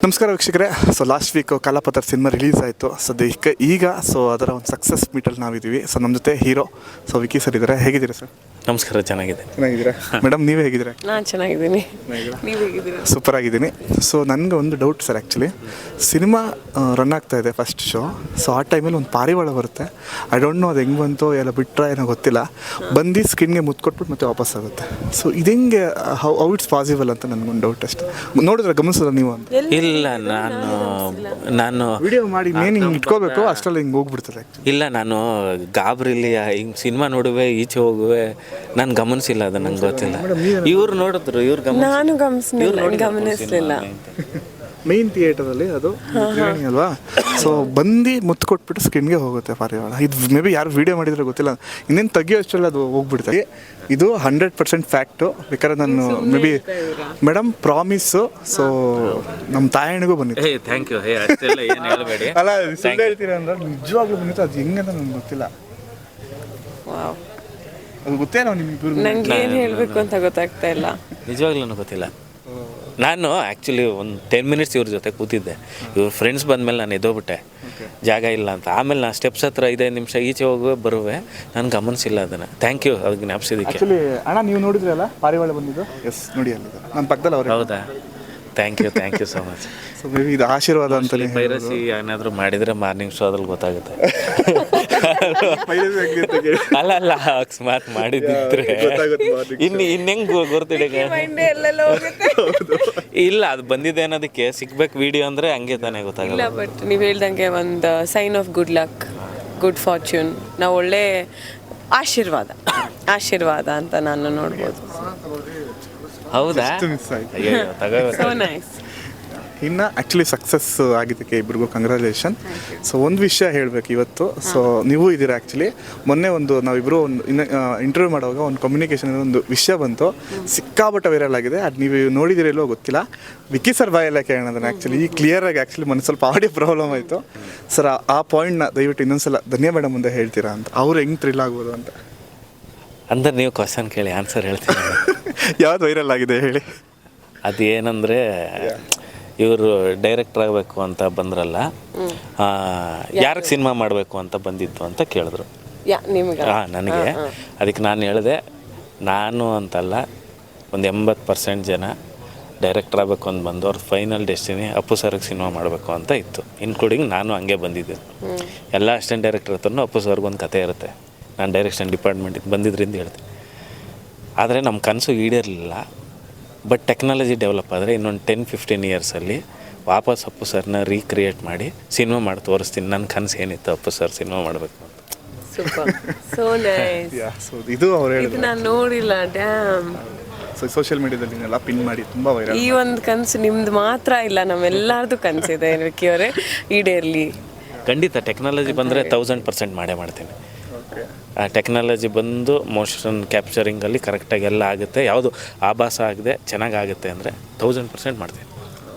ನಮಸ್ಕಾರ ವೀಕ್ಷಕರೇ. So last week Kalapatthar cinema release ಆಯಿತು. ಸದ್ಯ ಈಗ ಅದರ ಒಂದು ಸಕ್ಸಸ್ ಮೀಟಲ್ಲಿ ನಾವಿದ್ದೀವಿ. ಸೊ ನಮ್ಮ ಜೊತೆ ಹೀರೋ ವಿಕಿ ಸರ್ ಇದ್ದಾರೆ. ಹೇಗಿದ್ದೀರಾ ಸರ್? ನಮಸ್ಕಾರ, ಚೆನ್ನಾಗಿದ್ದೀರಾ ಮೇಡಮ್? ನೀವೇ ಹೇಗಿದ್ದೀರಾ? ನಾನು ಚೆನ್ನಾಗಿದ್ದೀನಿ, ನೀವು ಹೇಗಿದ್ದೀರಾ? ಸೂಪರ್ ಆಗಿದ್ದೀನಿ. ಸೊ ನನಗೆ ಒಂದು doubt sir. Actually cinema run ಆಗ್ತಾ ಇದೆ ಫಸ್ಟ್ ಶೋ. ಸೊ ಆ ಟೈಮಲ್ಲಿ ಒಂದು ಪಾರಿವಾಳ ಬರುತ್ತೆ. ಐ ಡೋಂಟ್ ನೋ ಅದು ಹೆಂಗೆ ಬಂತು, ಎಲ್ಲ ಬಿಟ್ಟರೆ ಏನೋ ಗೊತ್ತಿಲ್ಲ. ಬಂದು ಸ್ಕಿನ್ಗೆ ಮುತ್ತು ಕೊಟ್ಬಿಟ್ಟು ಮತ್ತೆ ವಾಪಸ್ ಆಗುತ್ತೆ. ಸೊ ಇದು ಹೆಂಗೆ, ಹೌ ಇಟ್ಸ್ ಪಾಸಿಬಲ್ ಅಂತ ನನಗೊಂದು ಡೌಟ್ ಅಷ್ಟೇ. ನೋಡಿದ್ರೆ ಗಮನಿಸೋಲ್ಲ ನೀವು ಅಂತ? ಇಲ್ಲ, ನಾನು ವಿಡಿಯೋ ಮಾಡಿ ಮೇನ್ ಹಿಂಗೆ ಇಟ್ಕೋಬೇಕು, ಅಷ್ಟರಲ್ಲಿ ಹಿಂಗೆ ಹೋಗ್ಬಿಡ್ತದೆ. ಇಲ್ಲ, ನಾನು ಗಾಬರಿಲಿ ಹಿಂಗೆ ಸಿನಿಮಾ ನೋಡುವೆ, ಈಚೆ ಹೋಗುವೆ, ನಾನು ಗಮನಿಸಿಲ್ಲ, ಅದು ನಂಗೆ ಗೊತ್ತಿಲ್ಲ. ಇವ್ರು ನೋಡಿದ್ರು, ನಾನು ಗಮನಿಸಲಿಲ್ಲ. ಮೈನ್ ಥಿಯೇಟರಲ್ಲಿ ಅದು ಅಲ್ವಾ? ಸೊ ಬಂದು ಮುತ್ತು ಕೊಟ್ಬಿಟ್ಟು ಸ್ಕಿನ್ಗೆ ಹೋಗುತ್ತೆ ಪಾರಿವಾಳ. ಇದು ಮೇ ಬಿ ಯಾರು ವೀಡಿಯೋ ಮಾಡಿದ್ರೆ ಗೊತ್ತಿಲ್ಲ, ಇನ್ನೇನು ತೆಗಿಯೋ ಅಷ್ಟರಲ್ಲಿ ಅದು ಹೋಗ್ಬಿಡ್ತಾರೆ. ಇದು 100% ಫ್ಯಾಕ್ಟು. ಬೇಕಾದ್ರೆ ನಾನು maybe madam promise. So ನಮ್ಮ ತಾಯಣಿಗೂ ಬಂದಿತ್ತು. Thank you. ಅಷ್ಟೆಲ್ಲ ಏನು ಹೇಳಬೇಡಿ. ಅಲ್ಲ, ಸುಳ್ಳು ಹೇಳ್ತೀರಾ ಅಂದ್ರೆ ನಿಜವಾಗ್ಲೂ ಬಂದಿತ್ತು. ಅದು ಹೆಂಗಂತ ನನಗೆ ಗೊತ್ತಿಲ್ಲ. ಅದು ಗೊತ್ತೇ ನಾವು ನಿಮ್ಗೆ ನಂಗೆ ಏನು ಹೇಳಬೇಕು ಅಂತ ಗೊತ್ತಾಗ್ತಾ ಇಲ್ಲ. ನಿಜವಾಗ್ಲೂ ಗೊತ್ತಿಲ್ಲ. ನಾನು ಆ್ಯಕ್ಚುಲಿ ಒಂದು 10 ಮಿನಿಟ್ಸ್ ಇವ್ರ ಜೊತೆ ಕೂತಿದ್ದೆ. ಇವ್ರ ಫ್ರೆಂಡ್ಸ್ ಬಂದಮೇಲೆ ನಾನು ಎದ್ದೋಗ್ಬಿಟ್ಟೆ, ಜಾಗ ಇಲ್ಲ ಅಂತ. ಆಮೇಲೆ ನಾನು ಸ್ಟೆಪ್ಸ್ ಹತ್ರ 5 ನಿಮಿಷ ಈಚೆ ಹೋಗುವೆ ಬರುವೆ, ನಾನು ಗಮನಿಸಿಲ್ಲ ಅದನ್ನು. ಥ್ಯಾಂಕ್ ಯು ಅದಕ್ಕೆ ಜ್ಞಾಪಿಸಿದ್ದಕ್ಕೆ. ಅಣ್ಣ ನೀವು ನೋಡಿದ್ರಲ್ಲ ಪಾರಿವಾಳ ಬಂದಿದ್ದು? ಎಸ್, ನೋಡಿ ಅಲ್ಲಿದೆ ನನ್ನ ಪಕ್ಕದಲ್ಲಿ ಅವ್ರು. ಹೌದಾ? Thank you so much. So maybe ಇದು ಆಶೀರ್ವಾದ ಅಂತಲೇ. ಪೈರಸಿ ಏನಾದರೂ ಮಾಡಿದರೆ ಮಾರ್ನಿಂಗ್ ಶೋ ಅದ್ರಲ್ಲಿ ಗೊತ್ತಾಗುತ್ತೆ. ಅಲ್ಲ, ಅಕಸ್ಮಾತ್ ಮಾಡಿದ್ರೆ ಇನ್ನೆಂಗೆ ಗುರ್ತಿಡಿಗೆ. ಇಲ್ಲ, ಅದು ಬಂದಿದೆ ಅನ್ನೋದಕ್ಕೆ ಸಿಗ್ಬೇಕು ವಿಡಿಯೋ ಅಂದರೆ ಹಂಗೆ ತಾನೇ ಗೊತ್ತಾಗಲ್ಲ. ಬಟ್ ನೀವು ಹೇಳ್ದಂಗೆ ಒಂದು sign of good luck, good fortune, ನಾವು ಒಳ್ಳೆ ಆಶೀರ್ವಾದ ಅಂತ ನಾನು ನೋಡ್ಬೋದು. ಹೌದಾ? So nice. ಇನ್ನು ಆ್ಯಕ್ಚುಲಿ ಸಕ್ಸಸ್ ಆಗಿದ್ದಕ್ಕೆ ಇಬ್ರಿಗೂ ಕಂಗ್ರ್ಯಾಚುಲೇಷನ್. ಸೊ ಒಂದು ವಿಷಯ ಹೇಳಬೇಕು ಇವತ್ತು. ಸೊ ನೀವು ಇದ್ದೀರಾ ಆ್ಯಕ್ಚುಲಿ. ಮೊನ್ನೆ ನಾವಿಬ್ಬರು ಒಂದು ಇಂಟರ್ವ್ಯೂ ಮಾಡುವಾಗ ಒಂದು ಕಮ್ಯುನಿಕೇಷನ್ ಒಂದು ವಿಷಯ ಬಂತು, ಸಿಕ್ಕಾಪಟ್ಟೆ ವೈರಲ್ ಆಗಿದೆ. ಅದು ನೀವು ನೋಡಿದಿರಲ್ಲೋ ಗೊತ್ತಿಲ್ಲ. ವಿಕಿ ಸರ್ ಬಾಯೆಲ್ಲ ಕೇಳೋಣ ಅದನ್ನು. ಆ್ಯಕ್ಚುಲಿ ಈ ಕ್ಲಿಯರಾಗಿ ಆ್ಯಕ್ಚುಲಿ ಮನೆ ಸ್ವಲ್ಪ ಆಡಿಯೋ ಪ್ರಾಬ್ಲಮ್ ಆಯಿತು ಸರ್. ಆ ಪಾಯಿಂಟ್ನ ದಯವಿಟ್ಟು ಇನ್ನೊಂದ್ಸಲ ಧನ್ಯ ಮೇಡಮ್ ಮುಂದೆ ಹೇಳ್ತೀರಾ ಅಂತ. ಅವ್ರು ಹೆಂಗೆ ಥ್ರಿಲ್ ಆಗ್ಬೋದು ಅಂತ. ಅಂದ್ರೆ ನೀವು ಕ್ವಶನ್ ಕೇಳಿ, ಆನ್ಸರ್ ಹೇಳ್ತೀನಿ. ಯಾವ್ದು ವೈರಲ್ ಆಗಿದೆ ಹೇಳಿ. ಅದು ಏನಂದರೆ, ಇವರು ಡೈರೆಕ್ಟರ್ ಆಗಬೇಕು ಅಂತ ಬಂದ್ರಲ್ಲ, ಯಾರಿಗೆ ಸಿನಿಮಾ ಮಾಡಬೇಕು ಅಂತ ಬಂದಿತ್ತು ಅಂತ ಕೇಳಿದ್ರು. ನನಗೆ. ಅದಕ್ಕೆ ನಾನು ಹೇಳಿದೆ, ನಾನು ಅಂತಲ್ಲ, ಒಂದು 80% ಜನ ಡೈರೆಕ್ಟರ್ ಆಗಬೇಕು ಅಂತ ಬಂದು ಅವ್ರ ಫೈನಲ್ ಡೆಸ್ಟಿನಿ ಅಪ್ಪು ಸರ್ಗೆ ಸಿನಿಮಾ ಮಾಡಬೇಕು ಅಂತ ಇತ್ತು, ಇನ್ಕ್ಲೂಡಿಂಗ್ ನಾನು ಹಂಗೆ ಬಂದಿದ್ದೆ. ಎಲ್ಲ ಅಸಿಸ್ಟೆಂಟ್ ಡೈರೆಕ್ಟರ್ ಹತ್ರನೂ ಅಪ್ಪು ಸರ್ಗೊಂದು ಕತೆ ಇರುತ್ತೆ. ನಾನು ಡೈರೆಕ್ಷನ್ ಡಿಪಾರ್ಟ್ಮೆಂಟಿಗೆ ಬಂದಿದ್ದರಿಂದ ಹೇಳ್ದೆ. ಆದರೆ ನಮ್ಮ ಕನಸು ಈಡೇರಲಿಲ್ಲ. ಬಟ್ ಟೆಕ್ನಾಲಜಿ ಡೆವಲಪ್ ಆದರೆ ಇನ್ನೊಂದು 10-15 ಇಯರ್ಸಲ್ಲಿ ವಾಪಸ್ ಅಪ್ಪು ಸರ್ನ ರೀಕ್ರಿಯೇಟ್ ಮಾಡಿ ಸಿನಿಮಾ ಮಾಡಿ ತೋರಿಸ್ತೀನಿ. ನನ್ನ ಕನಸು ಏನಿತ್ತು, ಅಪ್ಪು ಸರ್ ಸಿನಿಮಾ ಮಾಡಬೇಕು ಅಂತ. ಇದು ಅವ್ರು ಹೇಳಿದ್ರು, ನಾನು ನೋಡಿಲ್ಲ. ಡ್ಯಾಮ್. ಸೋಷಿಯಲ್ ಮೀಡಿಯಾದಲ್ಲಿ ಪಿನ್ ಮಾಡಿ ತುಂಬ ವೈರಲ್. ಈ ಒಂದು ಕನಸು ನಿಮ್ದು ಮಾತ್ರ ಇಲ್ಲ, ನಮ್ಮೆಲ್ಲರದು ಕನಸಿದೆ ವಿಕಿ ಅವರೇ, ಈಡೇರಲಿ. ಖಂಡಿತ ಟೆಕ್ನಾಲಜಿ ಬಂದರೆ 1000% ಮಾಡೇ ಮಾಡ್ತೀನಿ. ಆ ಟೆಕ್ನಾಲಜಿ ಬಂದು ಮೋಷನ್ ಕ್ಯಾಪ್ಚರಿಂಗಲ್ಲಿ ಕರೆಕ್ಟಾಗಿ ಎಲ್ಲ ಆಗುತ್ತೆ, ಯಾವುದು ಆಭಾಸ ಆಗದೆ ಚೆನ್ನಾಗಾಗುತ್ತೆ ಅಂದರೆ 1000% ಮಾಡ್ತೀನಿ.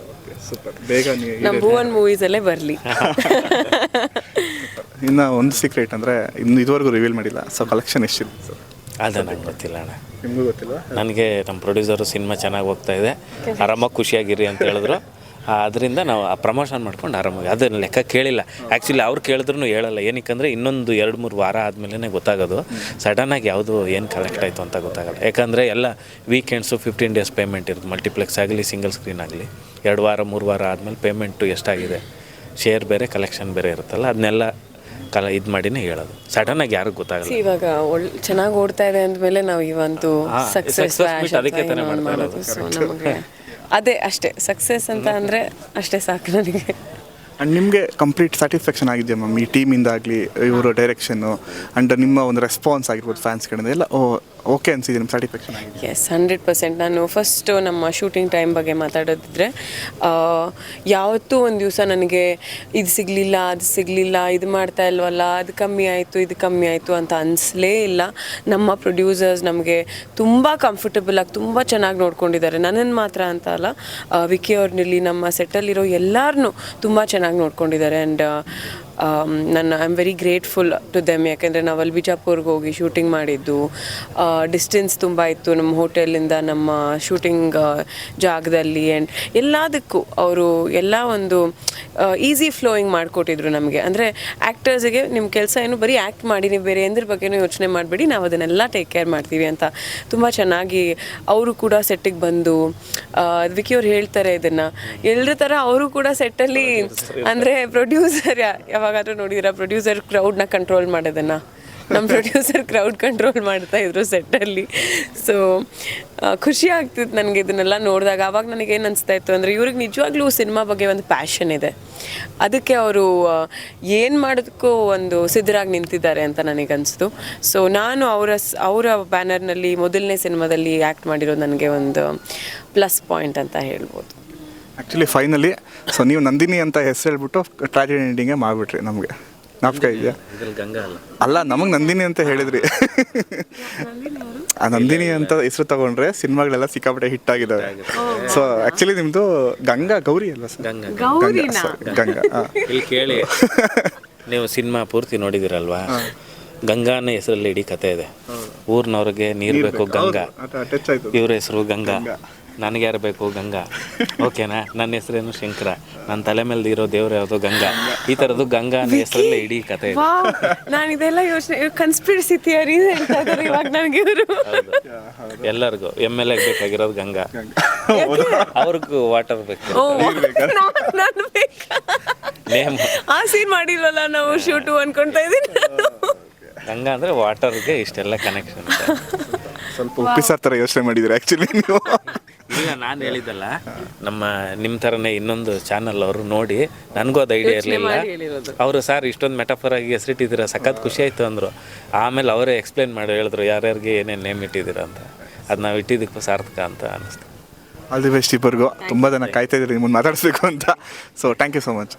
ಸೂಪರ್. ಬೇಗ ನಂಬರ್ 1 ಮೂವೀಸಲ್ಲೇ ಬರಲಿ. ಇನ್ನು ಒಂದು ಸೀಕ್ರೆಟ್ ಅಂದರೆ ಇದುವರೆಗೂ ರಿವೀಲ್ ಮಾಡಿಲ್ಲ. ಸೊ ಕಲೆಕ್ಷನ್ ಎಷ್ಟಿದೆ ಸರ್? ಅದು ನಂಗೆ ಗೊತ್ತಿಲ್ಲ ಅಣ್ಣ. ನಿಮಗೂ ಗೊತ್ತಿಲ್ಲ? ನನಗೆ ನಮ್ಮ ಪ್ರೊಡ್ಯೂಸರು ಸಿನಿಮಾ ಚೆನ್ನಾಗಿ ಹೋಗ್ತಾ ಇದೆ, ಆರಾಮಾಗಿ ಖುಷಿಯಾಗಿರಿ ಅಂತ ಹೇಳಿದ್ರು. ಅದರಿಂದ ನಾವು ಆ ಪ್ರಮೋಷನ್ ಮಾಡ್ಕೊಂಡು ಆರಾಮಾಗಿ, ಅದನ್ನು ಲೆಕ್ಕ ಕೇಳಿಲ್ಲ. ಆ್ಯಕ್ಚುಲಿ ಅವ್ರು ಕೇಳಿದ್ರು ಹೇಳಲ್ಲ. ಏನಕ್ಕಂದರೆ ಇನ್ನೊಂದು 2-3 ವಾರ ಆದಮೇಲೆ ಗೊತ್ತಾಗೋದು. ಸಡನ್ನಾಗಿ ಯಾವುದು ಏನು ಕಲೆಕ್ಟ್ ಆಯಿತು ಅಂತ ಗೊತ್ತಾಗಲ್ಲ. ಯಾಕಂದರೆ ಎಲ್ಲ ವೀಕೆಂಡ್ಸು 15 ಡೇಸ್ ಪೇಮೆಂಟ್ ಇರುತ್ತೆ. ಮಲ್ಟಿಪ್ಲೆಕ್ಸ್ ಆಗಲಿ ಸಿಂಗಲ್ ಸ್ಕ್ರೀನ್ ಆಗಲಿ 2 ವಾರ 3 ವಾರ ಆದಮೇಲೆ ಪೇಮೆಂಟು ಎಷ್ಟಾಗಿದೆ, ಶೇರ್ ಬೇರೆ ಕಲೆಕ್ಷನ್ ಬೇರೆ ಇರುತ್ತಲ್ಲ, ಅದನ್ನೆಲ್ಲ ಇದು ಮಾಡಿನೇ ಹೇಳೋದು. ಸಡನ್ನಾಗಿ ಯಾರಿಗೂ ಗೊತ್ತಾಗಲ್ಲ. ಇವಾಗ ಚೆನ್ನಾಗಿ ಓಡ್ತಾ ಇದೆ ಅಂದಮೇಲೆ ನಾವು ಇವಂತೂ ಸಕ್ಸಸ್ ಅದಕ್ಕೆ ತಾನೇ ಮಾಡ್ತಾ ಇರೋದು. ಸೊ ನಮಗೆ ಅದೇ ಅಷ್ಟೇ ಸಕ್ಸಸ್ ಅಂತ ಅಂದರೆ ಅಷ್ಟೇ ಸಾಕು ನನಗೆ. ಆ್ಯಂಡ್ ನಿಮಗೆ ಕಂಪ್ಲೀಟ್ ಸ್ಯಾಟಿಸ್ಫ್ಯಾಕ್ಷನ್ ಆಗಿದೆಯಾ ಮ್ಯಾಮ್ ಈ ಟೀಮಿಂದಾಗಲಿ, ಇವರು ಡೈರೆಕ್ಷನ್ನು ಆ್ಯಂಡ್ ನಿಮ್ಮ ಒಂದು ರೆಸ್ಪಾನ್ಸ್ ಆಗಿರ್ಬೋದು ಫ್ಯಾನ್ಸ್ ಕಡೆಯಿಂದ ಎಲ್ಲ ಓಕೆ ಅನಿಸಿದೆ? ನಿಮ್ಮ ಸ್ಯಾಟಿಸ್ಫ್ಯಾಕ್ಷನ್ ಆಗಿದೆ? ಎಸ್, 100%. ನಾನು ಫಸ್ಟು ನಮ್ಮ ಶೂಟಿಂಗ್ ಟೈಮ್ ಬಗ್ಗೆ ಮಾತಾಡೋದಿದ್ರೆ, ಯಾವತ್ತೂ ಒಂದು ದಿವಸ ನನಗೆ ಇದು ಸಿಗಲಿಲ್ಲ, ಅದು ಸಿಗಲಿಲ್ಲ, ಇದು ಮಾಡ್ತಾ ಇಲ್ವಲ್ಲ, ಅದು ಕಮ್ಮಿ ಆಯಿತು, ಇದು ಕಮ್ಮಿ ಆಯಿತು ಅಂತ ಅನಿಸ್ಲೇ ಇಲ್ಲ. ನಮ್ಮ ಪ್ರೊಡ್ಯೂಸರ್ಸ್ ನಮಗೆ ತುಂಬ ಕಂಫರ್ಟಬಲಾಗಿ ತುಂಬ ಚೆನ್ನಾಗಿ ನೋಡ್ಕೊಂಡಿದ್ದಾರೆ. ನನ್ನನ್ನು ಮಾತ್ರ ಅಂತ ಅಲ್ಲ, ವಿಕಿ ಅವ್ರನ್ನಿರಲಿ, ನಮ್ಮ ಸೆಟ್ಟಲ್ಲಿರೋ ಎಲ್ಲರನ್ನೂ ತುಂಬ ಚೆನ್ನಾಗಿ ಚೆನ್ನಾಗಿ ನೋಡ್ಕೊಂಡಿದ್ದಾರೆ. ಆ್ಯಂಡ್ ನಾನು I am very grateful to them. ಯಾಕೆಂದರೆ ನಾವು ಅಲ್ಲಿ ಬಿಜಾಪುರ್ಗೆ ಹೋಗಿ ಶೂಟಿಂಗ್ ಮಾಡಿದ್ದು, ಡಿಸ್ಟೆನ್ಸ್ ತುಂಬ ಇತ್ತು ನಮ್ಮ ಹೋಟೆಲಿಂದ ನಮ್ಮ ಶೂಟಿಂಗ್ ಜಾಗದಲ್ಲಿ. ಆ್ಯಂಡ್ ಎಲ್ಲದಕ್ಕೂ ಅವರು ಎಲ್ಲ ಒಂದು ಈಸಿ ಫ್ಲೋಯಿಂಗ್ ಮಾಡಿಕೊಟ್ಟಿದ್ರು ನಮಗೆ. ಅಂದರೆ ಆ್ಯಕ್ಟರ್ಸಿಗೆ ನಿಮ್ಮ ಕೆಲಸ ಏನು ಬರೀ ಆ್ಯಕ್ಟ್ ಮಾಡಿ, ನೀವು ಬೇರೆ ಎಂದ್ರ ಬಗ್ಗೆನೂ ಯೋಚನೆ ಮಾಡಬೇಡಿ, ನಾವು ಅದನ್ನೆಲ್ಲ ಟೇಕ್ ಕೇರ್ ಮಾಡ್ತೀವಿ ಅಂತ ತುಂಬ ಚೆನ್ನಾಗಿ ಅವರು ಕೂಡ ಸೆಟ್ಟಿಗೆ ಬಂದು, ವಿಕಿ ಅವ್ರು ಹೇಳ್ತಾರೆ ಇದನ್ನು, ಎಲ್ಲರ ಥರ ಅವರು ಕೂಡ ಸೆಟ್ಟಲ್ಲಿ ಅಂದರೆ ಪ್ರೊಡ್ಯೂಸರ್ ಯಾವಾಗಾದರೂ ನೋಡಿದಿರ ಪ್ರೊಡ್ಯೂಸರ್ ಕ್ರೌಡ್ನ ಕಂಟ್ರೋಲ್ ಮಾಡೋದನ್ನು, ನಮ್ಮ ಪ್ರೊಡ್ಯೂಸರ್ ಕ್ರೌಡ್ ಕಂಟ್ರೋಲ್ ಮಾಡ್ತಾಯಿದ್ರು ಸೆಟ್ಟಲ್ಲಿ. ಸೊ ಖುಷಿ ಆಗ್ತಿತ್ತು ನನಗೆ ಇದನ್ನೆಲ್ಲ ನೋಡಿದಾಗ. ಆವಾಗ ನನಗೇನು ಅನಿಸ್ತಾ ಇತ್ತು ಅಂದರೆ ಇವ್ರಿಗೆ ನಿಜವಾಗ್ಲೂ ಸಿನಿಮಾ ಬಗ್ಗೆ ಒಂದು ಪ್ಯಾಷನ್ ಇದೆ, ಅದಕ್ಕೆ ಅವರು ಏನು ಮಾಡೋದಕ್ಕೂ ಒಂದು ಸಿದ್ಧರಾಗಿ ನಿಂತಿದ್ದಾರೆ ಅಂತ ನನಗನ್ನಿಸ್ತು. ಸೊ ನಾನು ಅವರ ಬ್ಯಾನರ್ನಲ್ಲಿ ಮೊದಲನೇ ಸಿನಿಮಾದಲ್ಲಿ ಆ್ಯಕ್ಟ್ ಮಾಡಿರೋದು ನನಗೆ ಒಂದು ಪ್ಲಸ್ ಪಾಯಿಂಟ್ ಅಂತ ಹೇಳ್ಬೋದು. ಆ್ಯಕ್ಚುಲಿ ಫೈನಲಿ ಸೊ ನೀವು ನಂದಿನಿ ಅಂತ ಹೆಸರು ಹೇಳ್ಬಿಟ್ಟು ಟ್ರಾಜಿಡಿ ಎಂಡಿಂಗೇ ಮಾಡಿಬಿಟ್ರಿ. ನಮಗೆ ನಾಪ್ಕ ಇದೆಯಾ? ಇದ್ರಲ್ಲಿ ಗಂಗಾ ಅಲ್ಲ, ನಮಗೆ ನಂದಿನಿ ಅಂತ ಹೇಳಿದ್ರಿ. ಆ ನಂದಿನಿ ಅಂತ ಹೆಸರು ತಗೊಂಡ್ರೆ ಸಿನಿಮಾಗಳೆಲ್ಲ ಸಿಕ್ಕಾಪಟ್ಟೆ ಹಿಟ್ ಆಗಿದ್ದಾವೆ. ಸೊ ಆ್ಯಕ್ಚುಲಿ ನಿಮ್ಮದು ಗಂಗಾ ಗೌರಿ ಅಲ್ವಾ ಸರ್? ಗಂಗಾ ಇಲ್ಲಿ ಕೇಳಿ, ನೀವು ಸಿನಿಮಾ ಪೂರ್ತಿ ನೋಡಿದಿರಲ್ವಾ, ಗಂಗಾನ ಹೆಸರಲ್ಲಿ ಇಡೀ ಕತೆ ಇದೆ. ಊರಿನವ್ರಿಗೆ ನೀರು ಬೇಕು ಗಂಗಾ, ಟಚ್ ಆಯ್ತು. ಇವ್ರ ಹೆಸರು ಗಂಗಾ, ನನಗೆ ಯಾರು ಬೇಕು ಗಂಗಾ, ಓಕೆನಾ? ನನ್ನ ಹೆಸರೇನು ಶಂಕರ, ನನ್ನ ತಲೆ ಮೇಲೆ ಇರೋ ದೇವ್ರು ಯಾವುದೋ ಗಂಗಾ. ಈ ಥರದ್ದು ಗಂಗಾ ಅನ್ನೋ ಹೆಸರಲ್ಲೇ ಇಡೀ ಕತೆ ಇದೆ. ನಾನು ಇದೆಲ್ಲ ಯೋಚನೆ ಕನ್ಸ್ಪಿರಸಿ ಥಿಯರೀಸ್ ಹೇಳ್ತಾ ಇದ್ದಾರೆ ಇವಾಗ ನನಗೆ ಇವರು. ಎಲ್ಲರಿಗೂ MLA ಬೇಕಾಗಿರೋದು ಗಂಗಾ, ಅವ್ರಿಗೂ ವಾಟರ್ ಬೇಕು. ನಾನು ಬೇಕಾ? ನೇಮ್ ಆ ಸೀನ್ ಮಾಡಿಲ್ವಲ್ಲ ನಾವು ಶೂಟು ಅನ್ಕೊಳ್ತಾ ಇದ್ದೀನಿ. ಗಂಗಾ ಅಂದರೆ ವಾಟರ್ಗೆ ಇಷ್ಟೆಲ್ಲ ಕನೆಕ್ಷನ್. ಸ್ವಲ್ಪ ಉಪ್ಪಿಸಾರ್ ಥರ ಯೋಚನೆ ಮಾಡಿದ್ದೀರಿ ಆ್ಯಕ್ಚುಲಿ ನೀವು. ಇಲ್ಲ, ನಾನು ಹೇಳಿದ್ದಲ್ಲ, ನಿಮ್ಮ ಥರನೇ ಇನ್ನೊಂದು ಚಾನಲ್ ಅವರು ನೋಡಿ ನನಗೂ ಅದು ಐಡಿಯಾ ಇರಲಿಲ್ಲ. ಅವರು ಸರ್ ಇಷ್ಟೊಂದು ಮೆಟಾಫರ್ ಆಗಿ ಹೆಸರಿಟ್ಟಿದ್ದೀರಾ, ಸಖತ್ ಖುಷಿ ಆಯಿತು ಅಂದರು. ಆಮೇಲೆ ಅವರೇ ಎಕ್ಸ್ಪ್ಲೇನ್ ಮಾಡಿ ಹೇಳಿದ್ರು ಯಾರ್ಯಾರಿಗೆ ಏನೇನು ನೇಮ್ ಇಟ್ಟಿದ್ದೀರಾ ಅಂತ. ಅದು ನಾವು ಇಟ್ಟಿದ್ದಕ್ಕೆ ಸಾರ್ಥಕ ಅಂತ ಅನ್ನಿಸ್ತು. ಆಲ್ ದಿ ಬೆಸ್ಟ್ ಇಬ್ಬರಿಗೂ. ತುಂಬ ಜನ ಕಾಯ್ತಾ ಇದ್ದೀರಿ ನಿಮ್ಮನ್ನು ಮಾತಾಡಿಸ್ಬೇಕು ಅಂತ. So thank you so much.